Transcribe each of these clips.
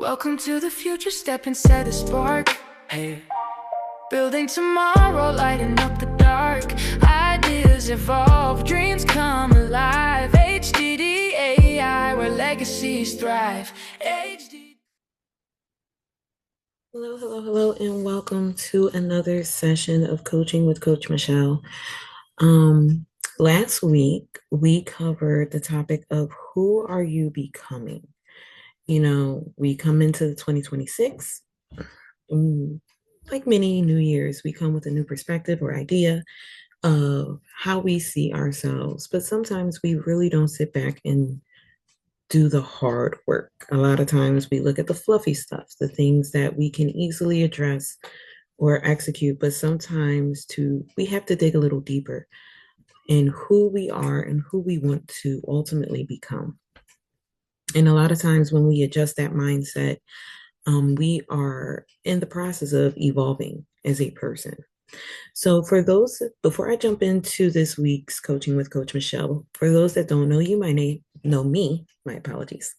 Welcome to the future, step inside the spark. Hey, building tomorrow, lighting up the dark. Ideas evolve, dreams come alive. HDD where legacies thrive. HD. Hello, and welcome to another session of Coaching with Coach Michelle. Last week we covered the topic of who are you becoming? We come into 2026, like many New Year's, we come with a new perspective or idea of how we see ourselves, but sometimes we really don't sit back and do the hard work. A lot of times we look at the fluffy stuff, the things that we can easily address or execute, but sometimes we have to dig a little deeper in who we are and who we want to ultimately become. And a lot of times when we adjust that mindset, we are in the process of evolving as a person. So, before I jump into this week's Coaching with Coach Michelle, for those that don't know you, know me, my apologies.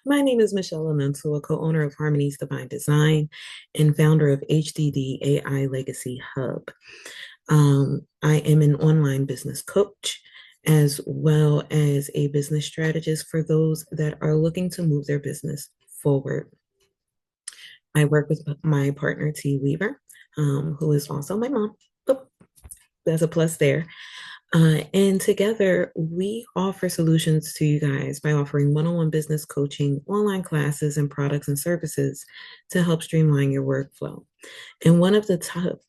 My name is Michelle Anuntu, a co-owner of Harmony's Divine Design and founder of HDD AI Legacy Hub. I am an online business coach as well as a business strategist for those that are looking to move their business forward. I work with my partner, T. Weaver, who is also my mom. Oh, there's a plus there. And together, we offer solutions to you guys by offering one-on-one business coaching, online classes, and products and services to help streamline your workflow. And one of the top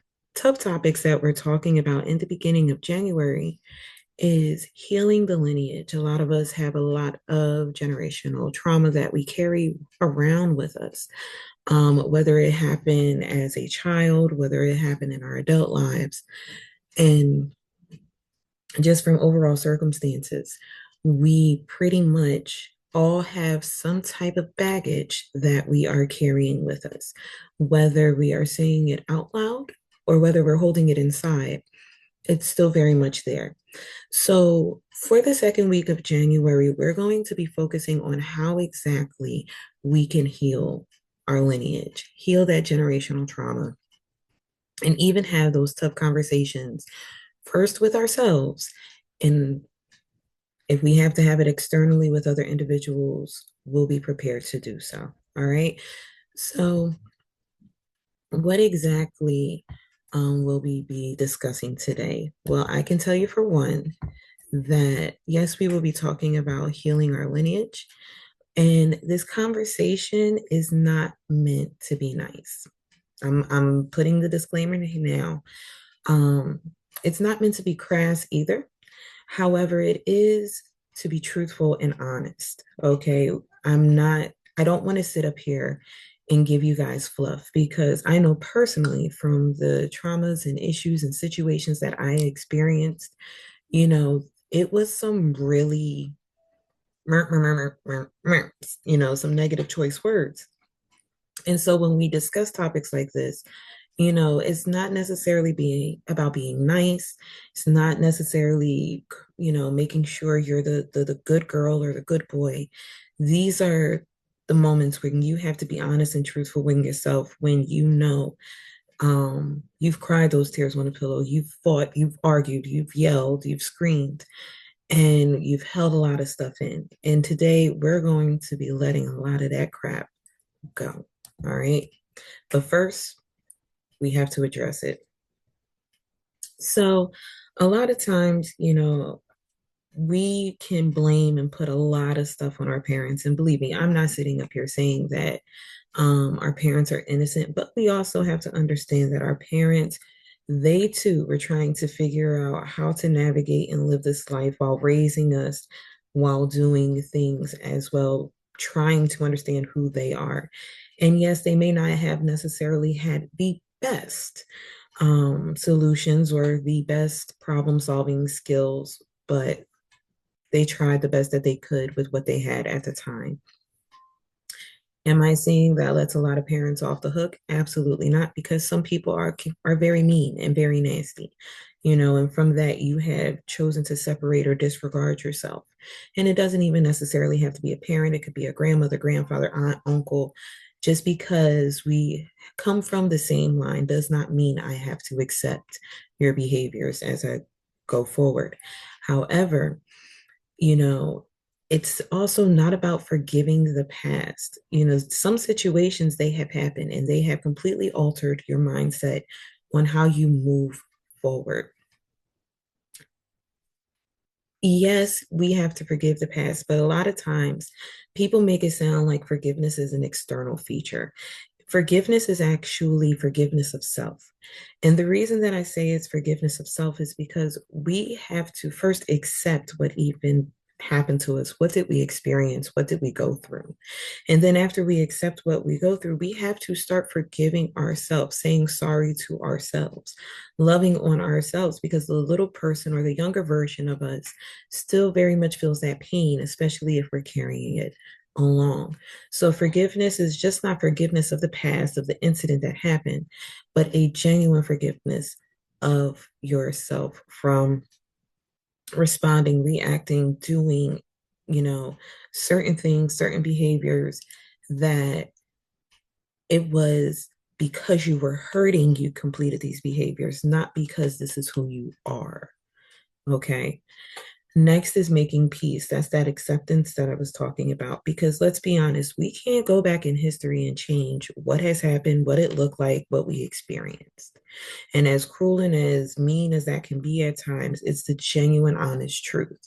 topics that we're talking about in the beginning of January is healing the lineage. A lot of us have a lot of generational trauma that we carry around with us, whether it happened as a child, whether it happened in our adult lives. And just from overall circumstances, we pretty much all have some type of baggage that we are carrying with us, whether we are saying it out loud or whether we're holding it inside. It's still very much there. So, for the second week of January, we're going to be focusing on how exactly we can heal our lineage, heal that generational trauma, and even have those tough conversations first with ourselves. And if we have to have it externally with other individuals, we'll be prepared to do so. All right. So, what exactly will we be discussing today? Well, I can tell you for one that yes, we will be talking about healing our lineage. And this conversation is not meant to be nice. I'm putting the disclaimer now. Um, it's not meant to be crass either. However, it is to be truthful and honest. Okay. I don't want to sit up here and give you guys fluff because I know personally from the traumas and issues and situations that I experienced, you know, it was some really, some negative choice words. And so when we discuss topics like this, it's not necessarily being about being nice. It's not necessarily, making sure you're the good girl or the good boy. These are the moments when you have to be honest and truthful with yourself, when you've cried those tears on a pillow, you've fought, you've argued, you've yelled, you've screamed, and you've held a lot of stuff in. And today we're going to be letting a lot of that crap go. All right. But first, we have to address it. So, a lot of times, we can blame and put a lot of stuff on our parents. And believe me, I'm not sitting up here saying that our parents are innocent, but we also have to understand that our parents, they too were trying to figure out how to navigate and live this life while raising us, while doing things as well, trying to understand who they are. And yes, they may not have necessarily had the best solutions or the best problem solving skills, but they tried the best that they could with what they had at the time. Am I saying that lets a lot of parents off the hook? Absolutely not, because some people are very mean and very nasty. And from that, you have chosen to separate or disregard yourself. And it doesn't even necessarily have to be a parent, it could be a grandmother, grandfather, aunt, uncle. Just because we come from the same line does not mean I have to accept your behaviors as I go forward. However, you know, it's also not about forgiving the past. Some situations they have happened and they have completely altered your mindset on how you move forward. Yes, we have to forgive the past, but a lot of times people make it sound like forgiveness is an external feature. Forgiveness is actually forgiveness of self. And the reason that I say it's forgiveness of self is because we have to first accept what even happened to us. What did we experience? What did we go through? And then after we accept what we go through, we have to start forgiving ourselves, saying sorry to ourselves, loving on ourselves, because the little person or the younger version of us still very much feels that pain, especially if we're carrying it along. So forgiveness is just not forgiveness of the past, of the incident that happened, but a genuine forgiveness of yourself from responding, reacting, doing, you know, certain things, certain behaviors that it was because you were hurting, you completed these behaviors, not because this is who you are. Okay. Next is making peace. That's that acceptance that I was talking about. Because let's be honest, we can't go back in history and change what has happened, what it looked like, what we experienced. And as cruel and as mean as that can be at times, it's the genuine, honest truth.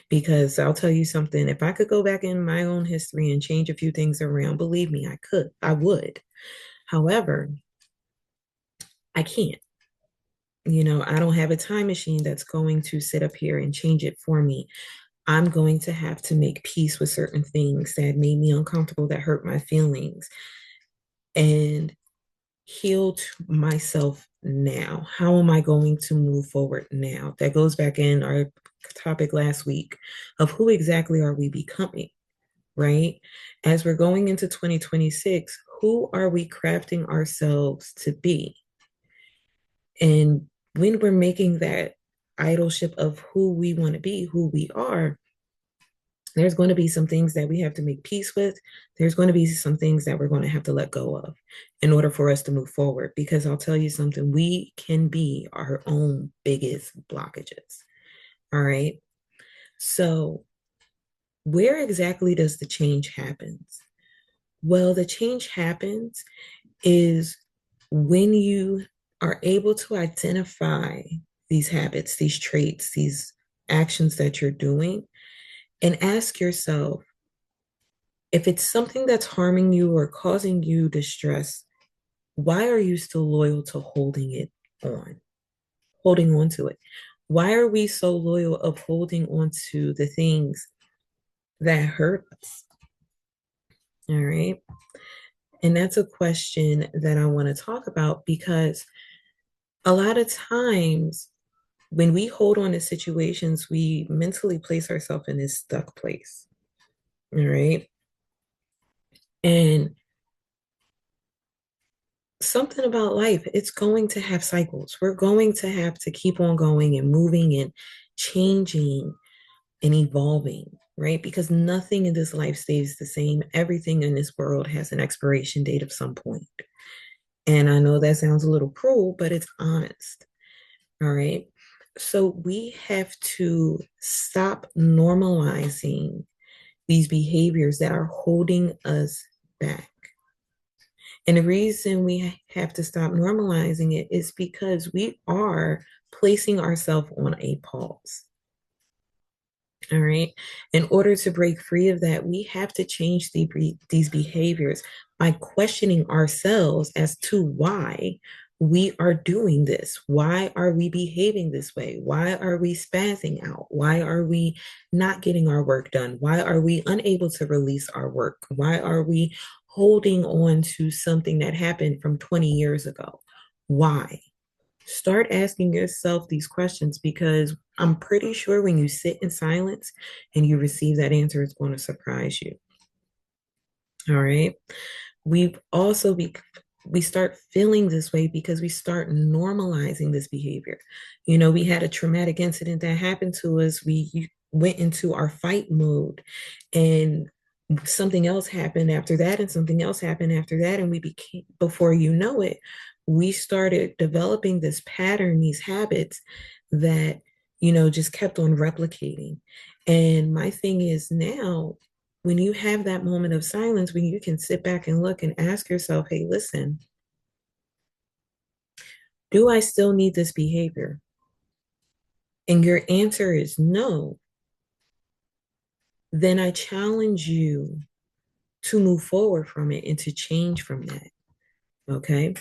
Because I'll tell you something, if I could go back in my own history and change a few things around, believe me, I could, I would. However, I can't. I don't have a time machine that's going to sit up here and change it for me. I'm going to have to make peace with certain things that made me uncomfortable, that hurt my feelings, and heal to myself now. How am I going to move forward now? That goes back in our topic last week of who exactly are we becoming, right? As we're going into 2026, who are we crafting ourselves to be? And when we're making that idolship of who we want to be, who we are, there's going to be some things that we have to make peace with. There's going to be some things that we're going to have to let go of in order for us to move forward. Because I'll tell you something, we can be our own biggest blockages. All right. So, where exactly does the change happen? Well, the change happens is when you are able to identify these habits, these traits, these actions that you're doing, and ask yourself, if it's something that's harming you or causing you distress, why are you still loyal to holding on to it? Why are we so loyal of holding on to the things that hurt us? All right. And that's a question that I want to talk about because a lot of times when we hold on to situations, we mentally place ourselves in this stuck place. All right. And something about life, it's going to have cycles. We're going to have to keep on going and moving and changing and evolving, right? Because nothing in this life stays the same. Everything in this world has an expiration date of some point. And I know that sounds a little cruel, but it's honest. All right. So we have to stop normalizing these behaviors that are holding us back. And the reason we have to stop normalizing it is because we are placing ourselves on a pause. All right. In order to break free of that, we have to change these behaviors by questioning ourselves as to why we are doing this. Why are we behaving this way? Why are we spazzing out? Why are we not getting our work done? Why are we unable to release our work? Why are we holding on to something that happened from 20 years ago? Why? Start asking yourself these questions because I'm pretty sure when you sit in silence and you receive that answer, it's going to surprise you. All right. We've also we start feeling this way because we start normalizing this behavior. We had a traumatic incident that happened to us. We went into our fight mode, and something else happened after that, and something else happened after that. And we became, before you know it, we started developing this pattern, these habits that, just kept on replicating. And my thing is now, when you have that moment of silence, when you can sit back and look and ask yourself, hey, listen, do I still need this behavior? And your answer is no, then I challenge you to move forward from it and to change from that. Okay.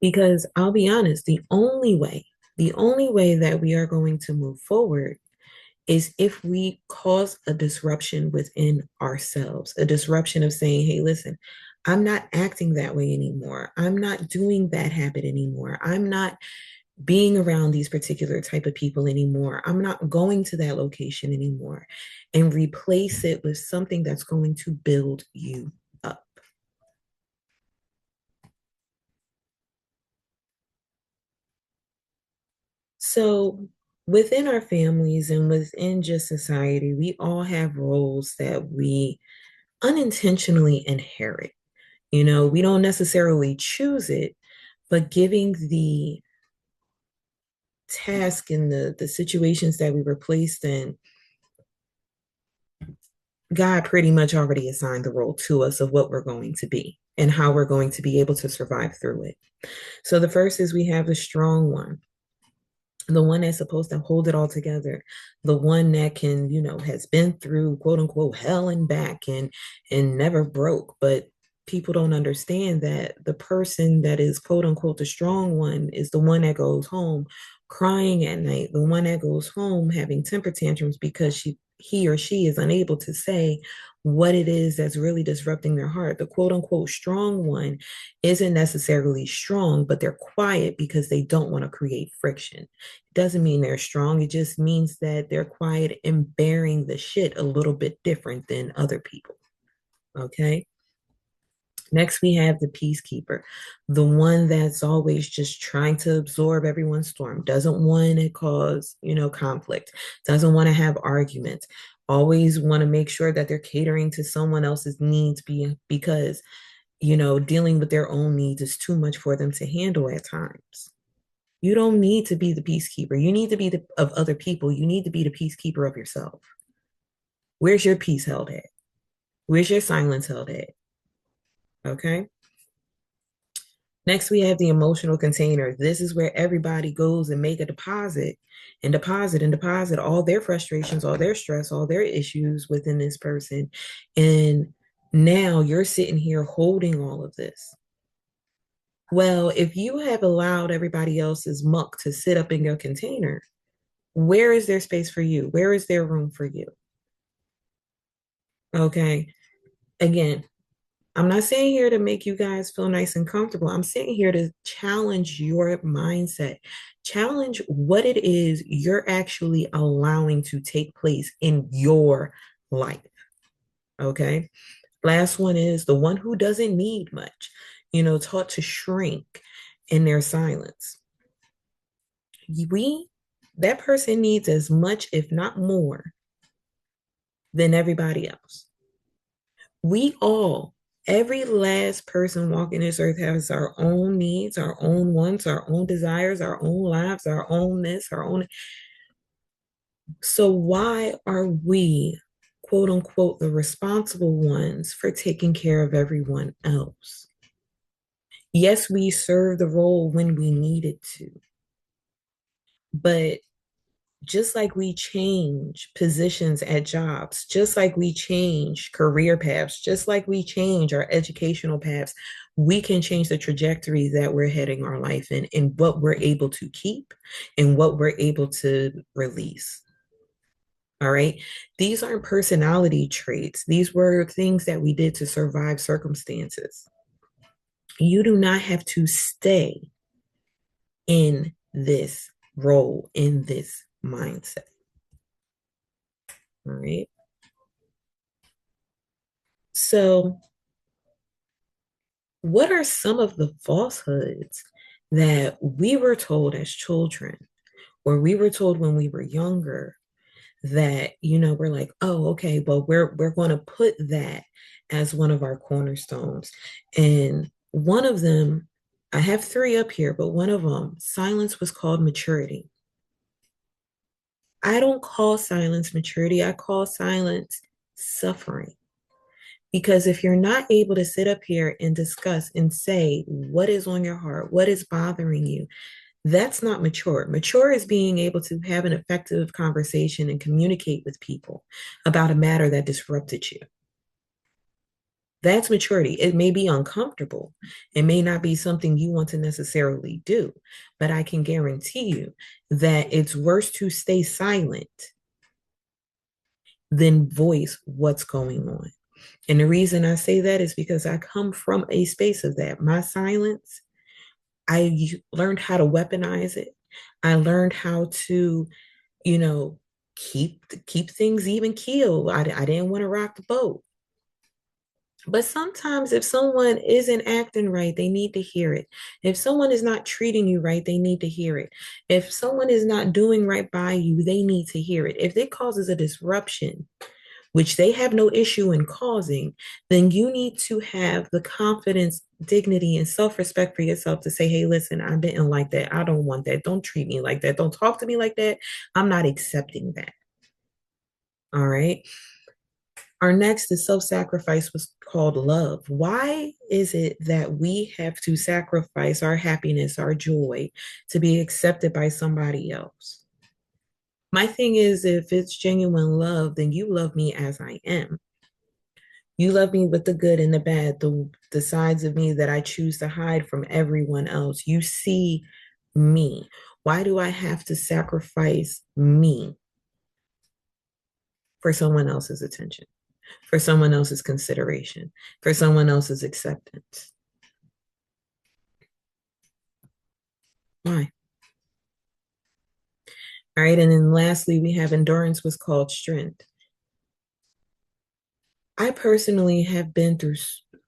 Because I'll be honest, the only way that we are going to move forward is if we cause a disruption within ourselves, a disruption of saying, hey, listen, I'm not acting that way anymore. I'm not doing that habit anymore. I'm not being around these particular type of people anymore. I'm not going to that location anymore, and replace it with something that's going to build you up. So within our families and within just society, we all have roles that we unintentionally inherit. We don't necessarily choose it, but giving the task and the situations that we were placed in, God pretty much already assigned the role to us of what we're going to be and how we're going to be able to survive through it. So the first is we have the strong one, the one that's supposed to hold it all together, the one that can, has been through quote unquote hell and back and never broke. But people don't understand that the person that is quote unquote the strong one is the one that goes home crying at night, the one that goes home having temper tantrums because he or she is unable to say what it is that's really disrupting their heart. The quote unquote strong one isn't necessarily strong, but they're quiet because they don't want to create friction. It doesn't mean they're strong. It just means that they're quiet and bearing the shit a little bit different than other people. Okay. Next, we have the peacekeeper, the one that's always just trying to absorb everyone's storm, doesn't want to cause, conflict, doesn't want to have arguments, always want to make sure that they're catering to someone else's needs because, dealing with their own needs is too much for them to handle at times. You don't need to be the peacekeeper. You need to be of other people. You need to be the peacekeeper of yourself. Where's your peace held at? Where's your silence held at? Okay. Next, we have the emotional container. This is where everybody goes and make a deposit and deposit and deposit all their frustrations, all their stress, all their issues within this person. And now you're sitting here holding all of this. Well, if you have allowed everybody else's muck to sit up in your container, where is there space for you? Where is there room for you? Okay. Again, I'm not saying here to make you guys feel nice and comfortable. I'm sitting here to challenge your mindset, challenge what it is you're actually allowing to take place in your life. Okay. Last one is the one who doesn't need much, taught to shrink in their silence. That person needs as much, if not more, than everybody else. We all, every last person walking this earth has our own needs, our own wants, our own desires, our own lives, our own this, our own. So why are we, quote unquote, the responsible ones for taking care of everyone else? Yes, we serve the role when we needed to, but just like we change positions at jobs, just like we change career paths, just like we change our educational paths, we can change the trajectory that we're heading our life in and what we're able to keep and what we're able to release. All right. These aren't personality traits. These were things that we did to survive circumstances. You do not have to stay in this role, in this mindset. All right. So What are some of the falsehoods that we were told as children, or we were told when we were younger, that we're like, oh, okay, but we're going to put that as one of our cornerstones. And one of them, I have three up here, but one of them, silence, was called maturity. I don't call silence maturity, I call silence suffering. Because if you're not able to sit up here and discuss and say what is on your heart, what is bothering you, that's not mature. Mature is being able to have an effective conversation and communicate with people about a matter that disrupted you. That's maturity. It may be uncomfortable. It may not be something you want to necessarily do, but I can guarantee you that it's worse to stay silent than voice what's going on. And the reason I say that is because I come from a space of that. My silence, I learned how to weaponize it. I learned how to, you know, keep things even keel. I didn't want to rock the boat. But sometimes if someone isn't acting right, they need to hear it. If someone is not treating you right, they need to hear it. If someone is not doing right by you, they need to hear it. If it causes a disruption, which they have no issue in causing, then you need to have the confidence, dignity, and self respect for yourself to say, hey, listen, I didn't like that. I don't want that. Don't treat me like that. Don't talk to me like that. I'm not accepting that. All right. Our next is self sacrifice, was called love. Why is it that we have to sacrifice our happiness, our joy, to be accepted by somebody else? My thing is, if it's genuine love, then you love me as I am. You love me with the good and the bad, the sides of me that I choose to hide from everyone else. You see me. Why do I have to sacrifice me for someone else's attention, for someone else's consideration, for someone else's acceptance? Why? All right. And then lastly, we have endurance, was called strength. I personally have been through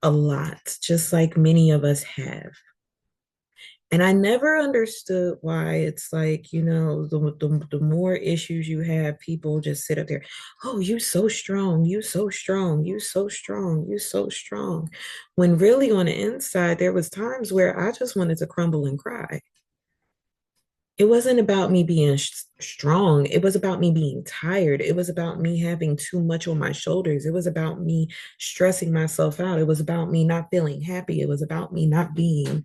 a lot, just like many of us have. And I never understood why it's like, the more issues you have, people just sit up there, oh, you so strong, you so strong, you so strong, you so strong. When really on the inside, there was times where I just wanted to crumble and cry. It wasn't about me being strong. It was about me being tired. It was about me having too much on my shoulders. It was about me stressing myself out. It was about me not feeling happy. It was about me not being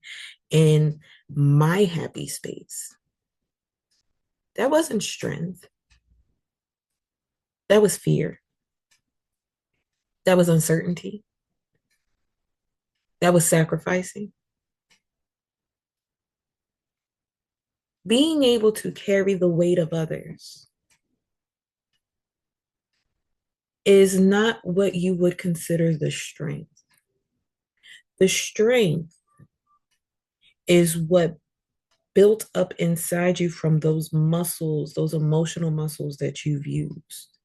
in my happy space. That wasn't strength. That was fear. That was uncertainty. That was sacrificing. Being able to carry the weight of others is not what you would consider the strength. The strength is what built up inside you from those muscles, those emotional muscles that you've used.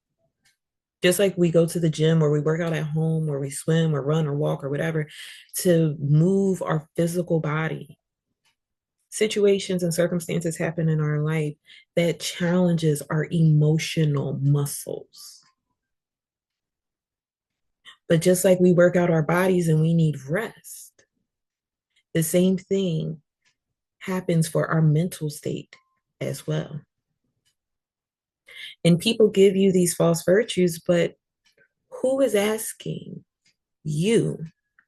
Just like we go to the gym or we work out at home or we swim or run or walk or whatever to move our physical body. Situations and circumstances happen in our life that challenges our emotional muscles. But just like we work out our bodies and we need rest, the same thing happens for our mental state as well. And people give you these false virtues, but who is asking you,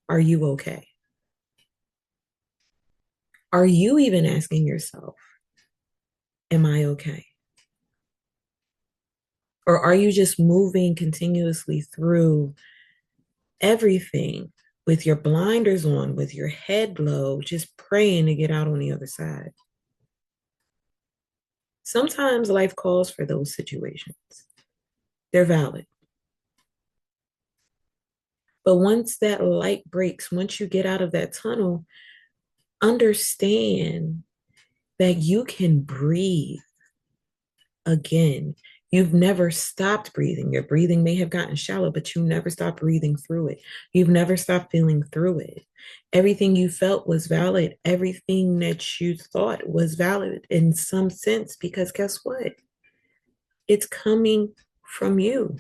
are you okay? Are you even asking yourself, am I okay? Or are you just moving continuously through everything with your blinders on, with your head low, just praying to get out on the other side? Sometimes life calls for those situations. They're valid. But once that light breaks, once you get out of that tunnel, understand that you can breathe again. You've never stopped breathing. Your breathing may have gotten shallow, but you never stopped breathing through it. You've never stopped feeling through it. Everything you felt was valid. Everything that you thought was valid in some sense, because guess what? It's coming from you.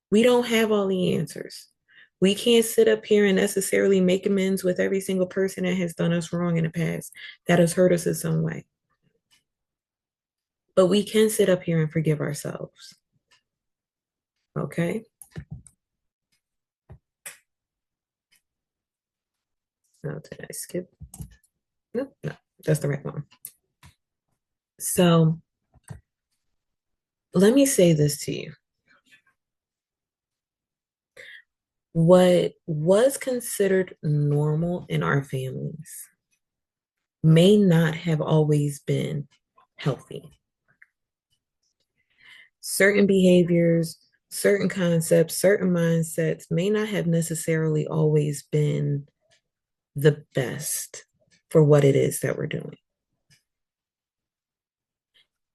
We don't have all the answers. We can't sit up here and necessarily make amends with every single person that has done us wrong in the past, that has hurt us in some way. But we can sit up here and forgive ourselves. Okay? No, did I skip? No, no, that's the right one. So let me say this to you. What was considered normal in our families may not have always been healthy. Certain behaviors, certain concepts, certain mindsets may not have necessarily always been the best for what it is that we're doing.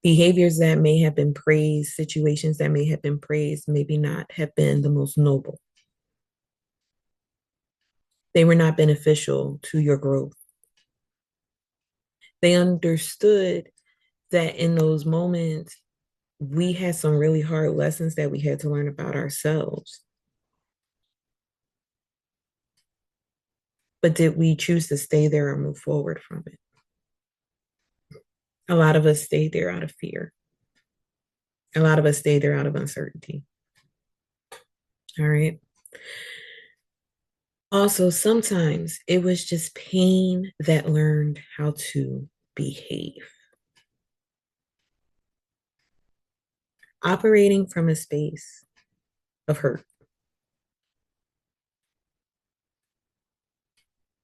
Behaviors that may have been praised, situations that may have been praised, maybe not have been the most noble. They were not beneficial to your growth. They understood that in those moments, we had some really hard lessons that we had to learn about ourselves. But did we choose to stay there or move forward from it? A lot of us stayed there out of fear. A lot of us stayed there out of uncertainty. All right. Also, sometimes it was just pain that learned how to behave. Operating from a space of hurt.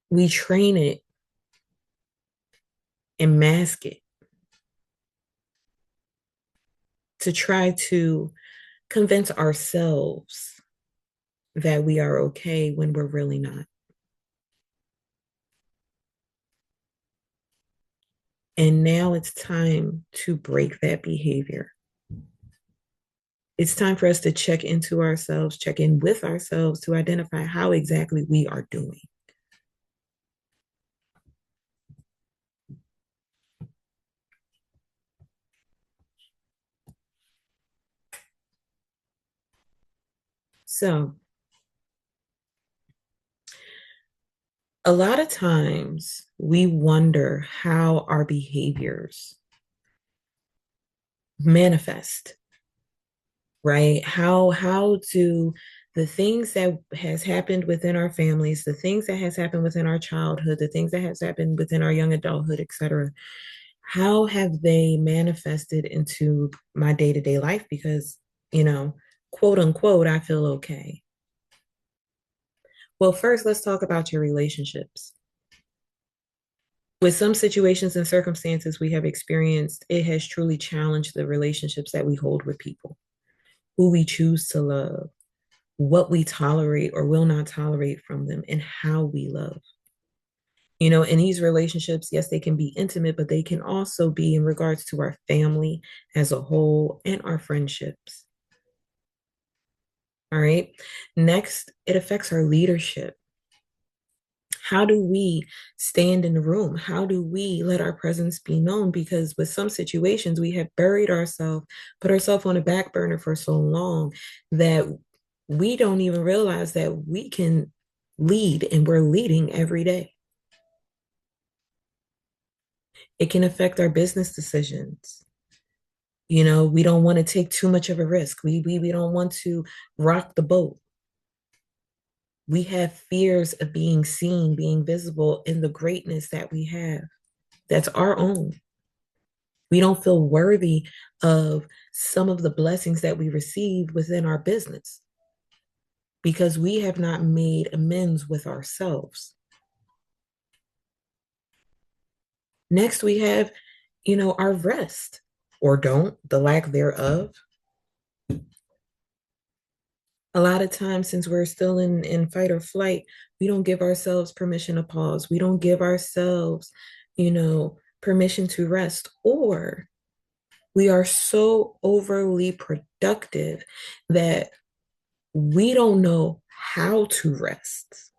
We train it and mask it to try to convince ourselves that we are okay when we're really not. And now it's time to break that behavior. It's time for us to check into ourselves, check in with ourselves to identify how exactly we are doing. So, a lot of times we wonder how our behaviors manifest, right? How do the things that has happened within our families, the things that has happened within our childhood, the things that has happened within our young adulthood, etc., how have they manifested into my day-to-day life? Because, quote unquote, I feel okay. Well, first, let's talk about your relationships. With some situations and circumstances we have experienced, it has truly challenged the relationships that we hold with people, who we choose to love, what we tolerate or will not tolerate from them, and how we love. In these relationships, yes, they can be intimate, but they can also be in regards to our family as a whole and our friendships. All right. Next, it affects our leadership. How do we stand in the room? How do we let our presence be known? Because with some situations, we have buried ourselves, put ourselves on a back burner for so long that we don't even realize that we can lead, and we're leading every day. It can affect our business decisions. We don't want to take too much of a risk. We don't want to rock the boat. We have fears of being seen, being visible in the greatness that we have. That's our own. We don't feel worthy of some of the blessings that we receive within our business because we have not made amends with ourselves. Next, we have, our rest, or don't, the lack thereof. A lot of times, since we're still in fight or flight, we don't give ourselves permission to pause. We don't give ourselves, permission to rest, or We are so overly productive that we don't know how to rest.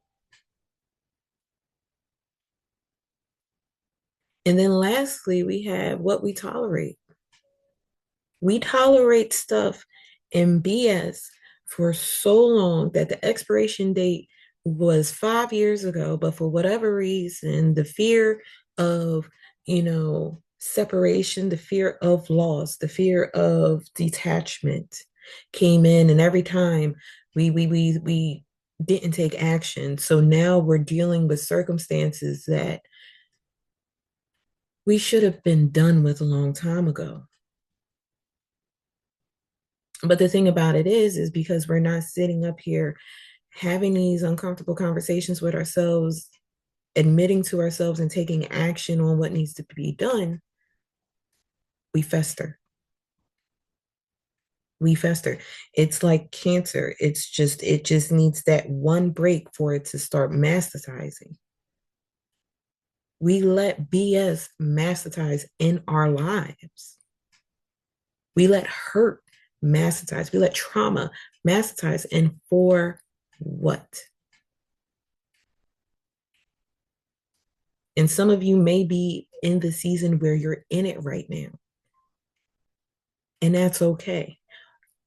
And then lastly, we have what we tolerate. We tolerate stuff and BS for so long that the expiration date was 5 years ago, but for whatever reason, the fear of, separation, the fear of loss, the fear of detachment came in, and every time we didn't take action. So now we're dealing with circumstances that we should have been done with a long time ago. But the thing about it is because we're not sitting up here having these uncomfortable conversations with ourselves, admitting to ourselves and taking action on what needs to be done, we fester. We fester. It's like cancer. It just needs that one break for it to start metastasizing. We let BS metastasize in our lives. We let hurt metastasize. We let trauma metastasize. And for what? And some of you may be in the season where you're in it right now. And that's okay.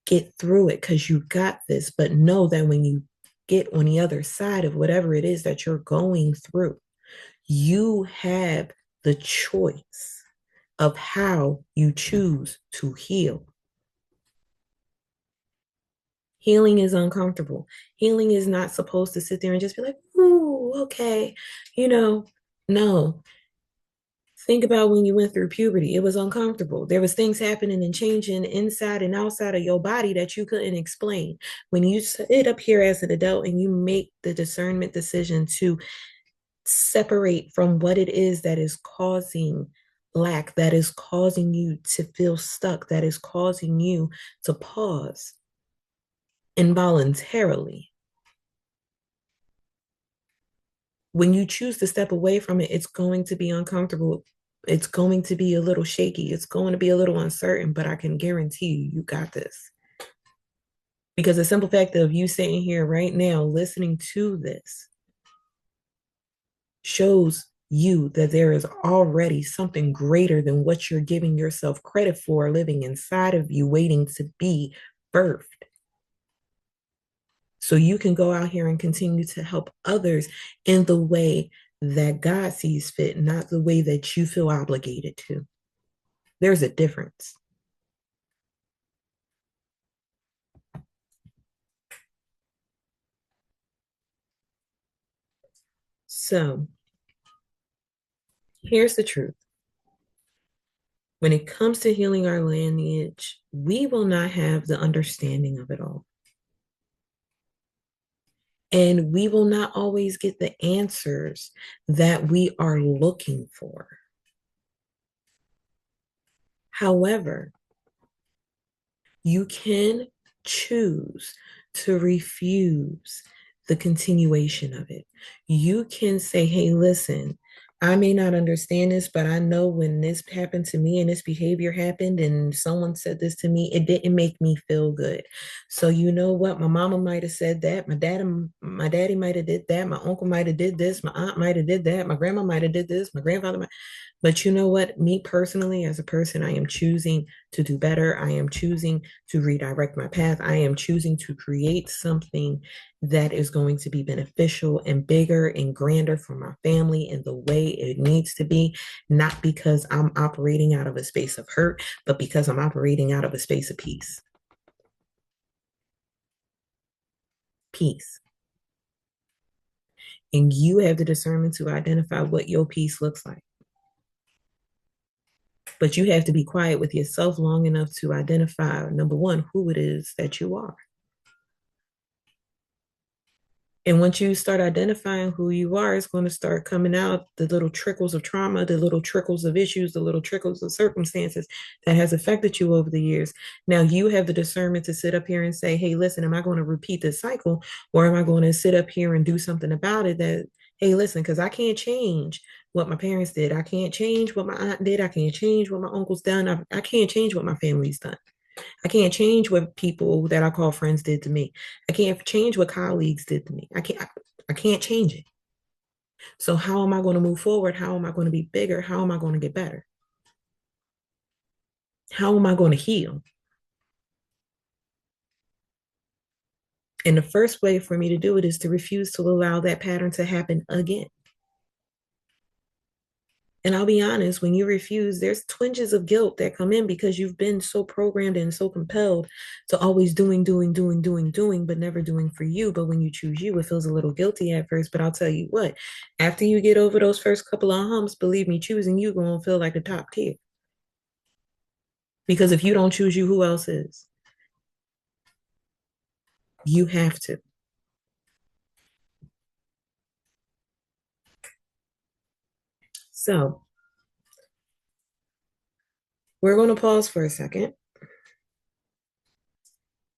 Get through it because you got this. But know that when you get on the other side of whatever it is that you're going through, you have the choice of how you choose to heal. Healing is uncomfortable. Healing is not supposed to sit there and just be like, ooh, okay. No. Think about when you went through puberty. It was uncomfortable. There was things happening and changing inside and outside of your body that you couldn't explain. When you sit up here as an adult and you make the discernment decision to separate from what it is that is causing lack, that is causing you to feel stuck, that is causing you to pause involuntarily. When you choose to step away from it, it's going to be uncomfortable. It's going to be a little shaky. It's going to be a little uncertain, but I can guarantee you, you got this. Because the simple fact of you sitting here right now listening to this shows you that there is already something greater than what you're giving yourself credit for living inside of you, waiting to be birthed. So you can go out here and continue to help others in the way that God sees fit, not the way that you feel obligated to. There's a difference. So here's the truth. When it comes to healing our lineage, we will not have the understanding of it all. And we will not always get the answers that we are looking for. However, you can choose to refuse the continuation of it. You can say, hey, listen, I may not understand this, but I know when this happened to me and this behavior happened and someone said this to me, it didn't make me feel good. So you know what? My mama might have said that. My daddy might have did that. My uncle might have did this. My aunt might have did that. My grandma might have did this. My grandfather might. But you know what? Me personally, as a person, I am choosing to do better. I am choosing to redirect my path. I am choosing to create something that is going to be beneficial and bigger and grander for my family in the way it needs to be, not because I'm operating out of a space of hurt, but because I'm operating out of a space of peace. Peace. And you have the discernment to identify what your peace looks like. But you have to be quiet with yourself long enough to identify, number one, who it is that you are. And once you start identifying who you are, it's going to start coming out the little trickles of trauma, the little trickles of issues, the little trickles of circumstances that has affected you over the years. Now you have the discernment to sit up here and say, hey, listen, am I going to repeat this cycle? Or am I going to sit up here and do something about it that, Hey, listen, because I can't change what my parents did. I can't change what my aunt did. I can't change what my uncle's done. I can't change what my family's done. I can't change what people that I call friends did to me. I can't change what colleagues did to me. I can't change it. So how am I going to move forward? How am I going to be bigger? How am I going to get better? How am I going to heal? And the first way for me to do it is to refuse to allow that pattern to happen again. And I'll be honest, when you refuse, there's twinges of guilt that come in because you've been so programmed and so compelled to always doing, but never doing for you. But when you choose you, it feels a little guilty at first. But I'll tell you what, after you get over those first couple of humps, believe me, choosing you gonna feel like the top tier. Because if you don't choose you, who else is? You have to. So we're going to pause for a second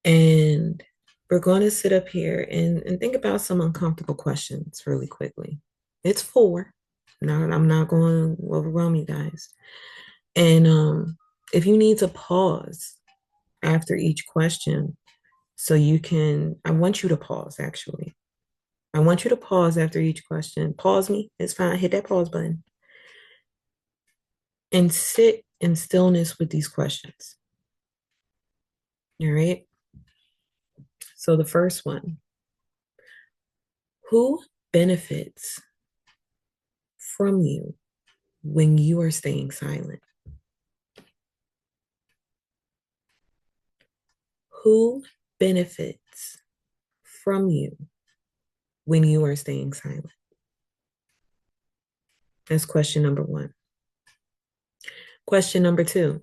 and we're going to sit up here and think about some uncomfortable questions really quickly. It's four. Now I'm not going to overwhelm you guys. And if you need to pause after each question, so you can, I want you to pause actually. I want you to pause after each question. Pause me. It's fine. Hit that pause button and sit in stillness with these questions. All right. So the first one, who benefits from you when you are staying silent? Who benefits from you when you are staying silent? That's question number one. Question number two,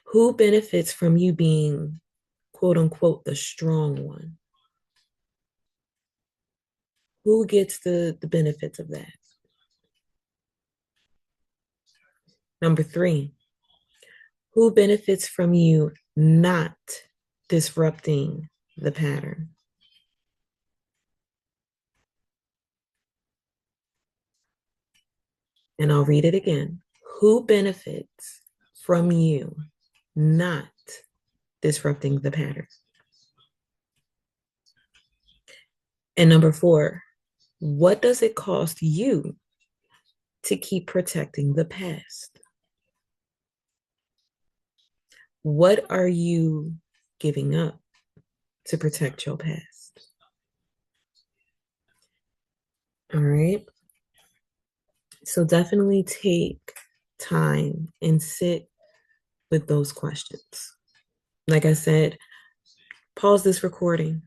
who benefits from you being quote unquote the strong one? Who gets the benefits of that? Number three, who benefits from you not disrupting the pattern? And I'll read it again. Who benefits from you not disrupting the pattern? And number four, what does it cost you to keep protecting the past? What are you giving up to protect your past? All right. So definitely take time and sit with those questions. Like I said, pause this recording.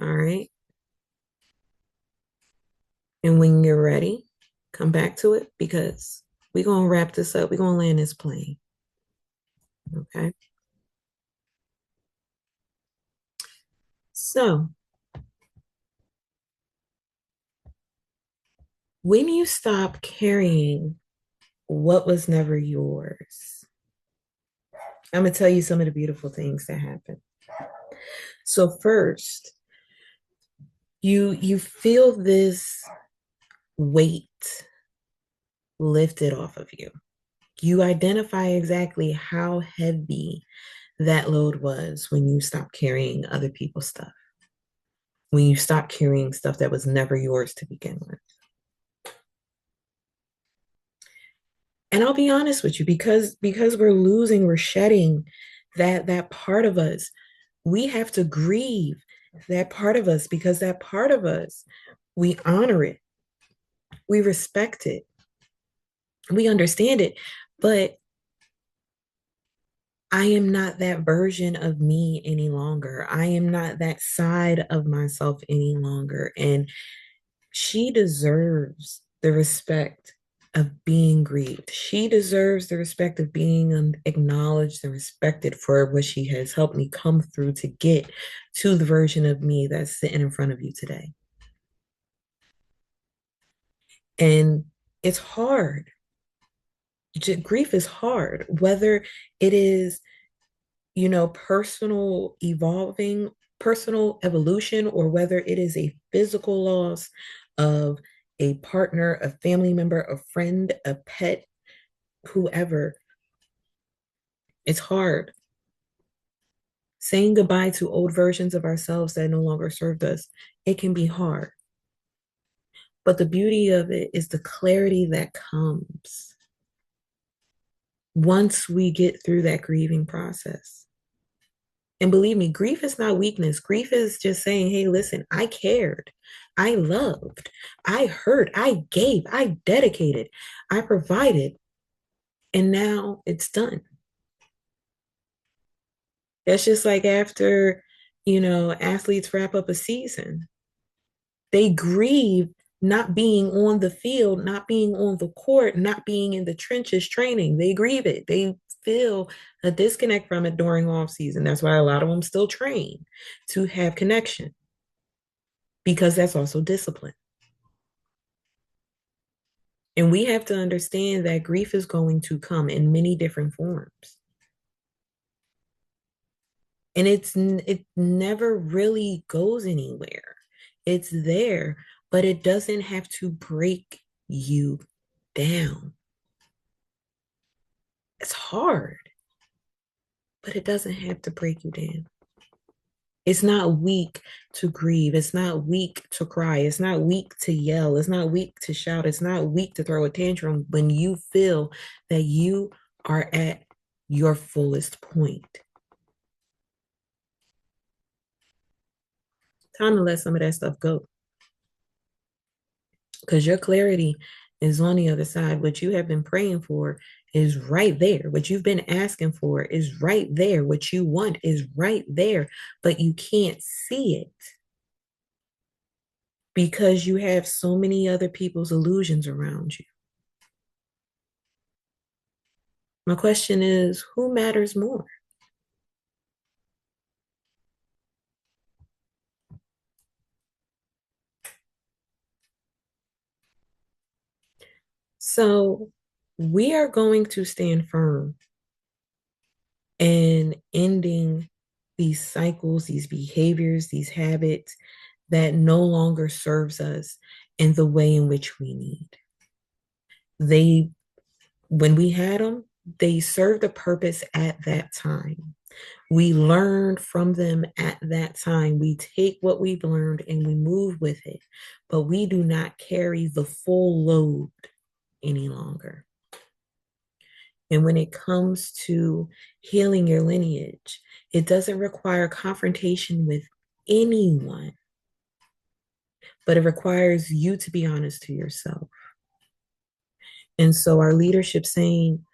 All right. And when you're ready, come back to it because we're going to wrap this up. We're going to land this plane. Okay. So, when you stop carrying what was never yours, I'm going to tell you some of the beautiful things that happen. So, first, you feel this weight lifted off of you. You identify exactly how heavy that load was when you stopped carrying other people's stuff, when you stopped carrying stuff that was never yours to begin with. And I'll be honest with you, because we're shedding that part of us, we have to grieve that part of us because that part of us, we honor it, we respect it, we understand it, but I am not that version of me any longer. I am not that side of myself any longer. And she deserves the respect of being grieved. She deserves the respect of being acknowledged and respected for what she has helped me come through to get to the version of me that's sitting in front of you today. And it's hard. Grief is hard, whether it is, personal evolving personal evolution or whether it is a physical loss of a partner, a family member, a friend, a pet, whoever, it's hard. Saying goodbye to old versions of ourselves that no longer served us, it can be hard. But the beauty of it is the clarity that comes once we get through that grieving process. And believe me, grief is not weakness. Grief is just saying, hey, listen, I cared. I loved. I hurt. I gave. I dedicated. I provided. And now it's done. That's just like after, athletes wrap up a season. They grieve not being on the field, not being on the court, not being in the trenches training. They grieve it. They feel a disconnect from it during off season. That's why a lot of them still train to have connection because that's also discipline. And we have to understand that grief is going to come in many different forms. And it never really goes anywhere. It's there, but it doesn't have to break you down. It's hard, but it doesn't have to break you down. It's not weak to grieve. It's not weak to cry. It's not weak to yell. It's not weak to shout. It's not weak to throw a tantrum when you feel that you are at your fullest point. Time to let some of that stuff go because your clarity is on the other side. What you have been praying for is right there. What you've been asking for is right there. What you want is right there, but you can't see it because you have so many other people's illusions around you. My question is, who matters more? So we are going to stand firm in ending these cycles, these behaviors, these habits that no longer serves us in the way in which we need. They, when we had them, they served a purpose at that time. We learned from them at that time. We take what we've learned and we move with it, but we do not carry the full load any longer. And when it comes to healing your lineage, it doesn't require confrontation with anyone, but it requires you to be honest to yourself. And so our leadership saying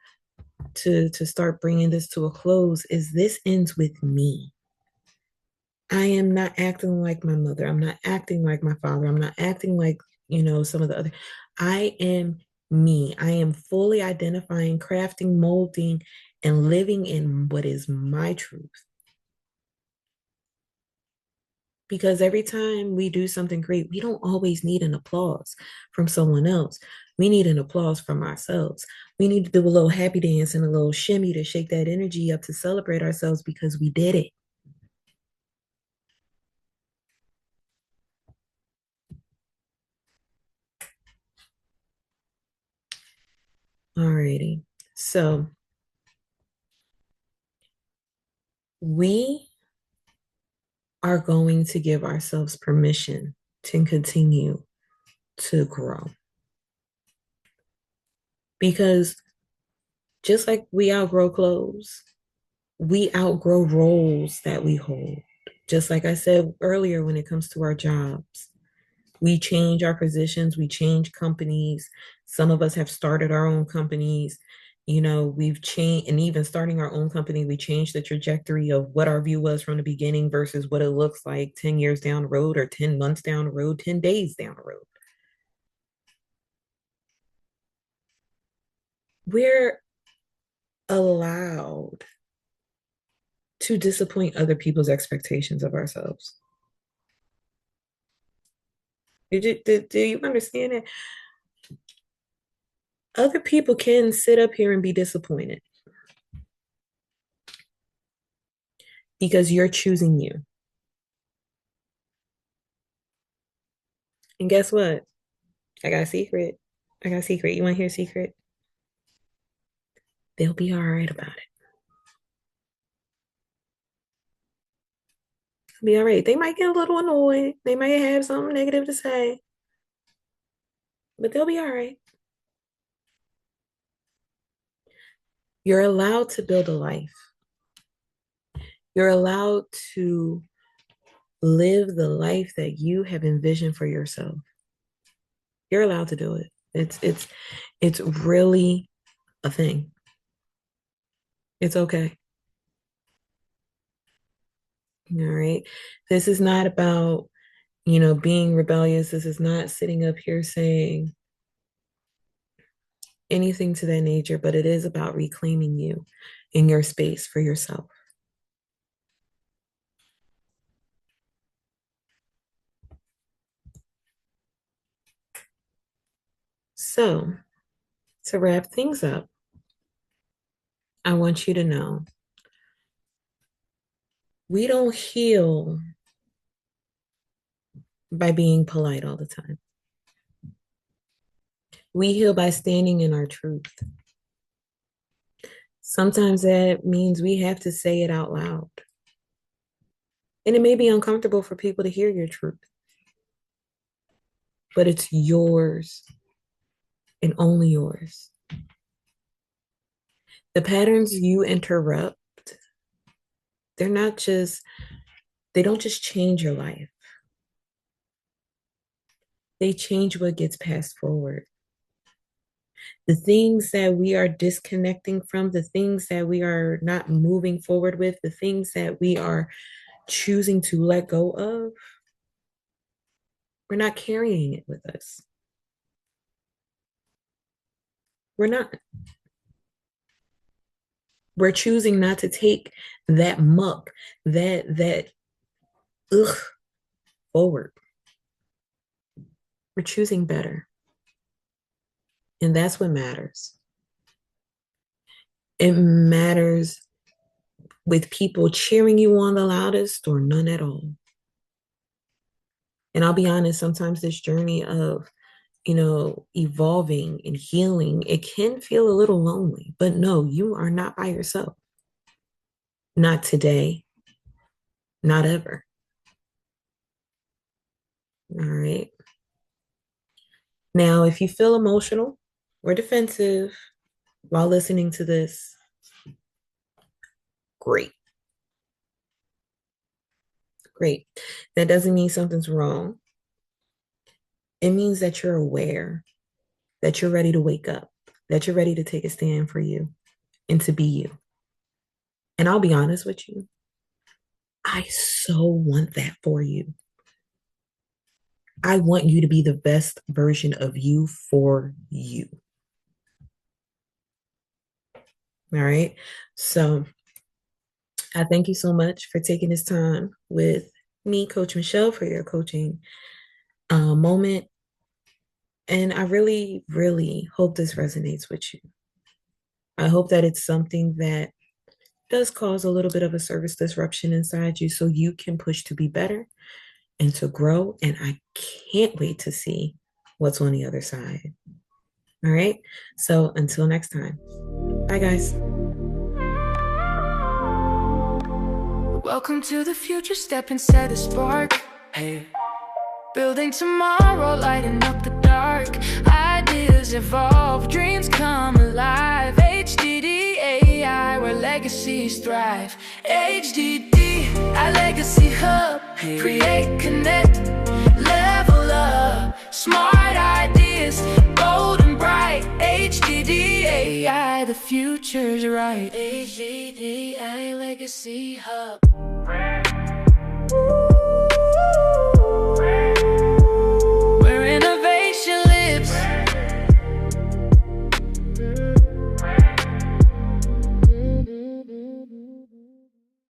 to start bringing this to a close is this ends with me. I am not acting like my mother. I'm not acting like my father. I'm not acting like, some of the other. I am me. I am fully identifying, crafting, molding, and living in what is my truth. Because every time we do something great, we don't always need an applause from someone else. We need an applause from ourselves. We need to do a little happy dance and a little shimmy to shake that energy up to celebrate ourselves because we did it. Alrighty. So we are going to give ourselves permission to continue to grow. Because just like we outgrow clothes, we outgrow roles that we hold. Just like I said earlier, when it comes to our jobs, we change our positions, we change companies. Some of us have started our own companies. We've changed, and even starting our own company, we changed the trajectory of what our view was from the beginning versus what it looks like 10 years down the road, or 10 months down the road, 10 days down the road. We're allowed to disappoint other people's expectations of ourselves. Do you understand it? Other people can sit up here and be disappointed because you're choosing you. And guess what? I got a secret. I got a secret. You want to hear a secret? They'll be all right about it. Be all right. They might get a little annoyed. They might have something negative to say, but they'll be all right. You're allowed to build a life. You're allowed to live the life that you have envisioned for yourself. You're allowed to do it. It's really a thing. It's okay. All right. This is not about, being rebellious. This is not sitting up here saying anything to that nature, but it is about reclaiming you in your space for yourself. So, to wrap things up, I want you to know we don't heal by being polite all the time. We heal by standing in our truth. Sometimes that means we have to say it out loud. And it may be uncomfortable for people to hear your truth, but it's yours and only yours. The patterns you interrupt, they don't just change your life. They change what gets passed forward. The things that we are disconnecting from, the things that we are not moving forward with, the things that we are choosing to let go of, we're not carrying it with us. We're not. We're choosing not to take that muck, that ugh forward. We're choosing better. And that's what matters. It matters with people cheering you on the loudest or none at all. And I'll be honest, sometimes this journey of, evolving and healing, it can feel a little lonely, but no, you are not by yourself. Not today, not ever. All right. Now, if you feel emotional or defensive while listening to this, great. Great. That doesn't mean something's wrong. It means that you're aware, that you're ready to wake up, that you're ready to take a stand for you and to be you. And I'll be honest with you, I so want that for you. I want you to be the best version of you for you. All right. So I thank you so much for taking this time with me, Coach Michelle, for your coaching moment. And I really, really hope this resonates with you. I hope that it's something that does cause a little bit of a service disruption inside you so you can push to be better and to grow. And I can't wait to see what's on the other side. All right. So until next time. Bye, guys. Welcome to the future, step inside the spark. Hey, building tomorrow, lighting up the dark. Ideas evolve, dreams come alive. HDD AI, where legacies thrive. HDD, our legacy hub. Create, connect, level up. Smart ideas, bold and bright. HDD AI, the future's right. HDD AI legacy hub.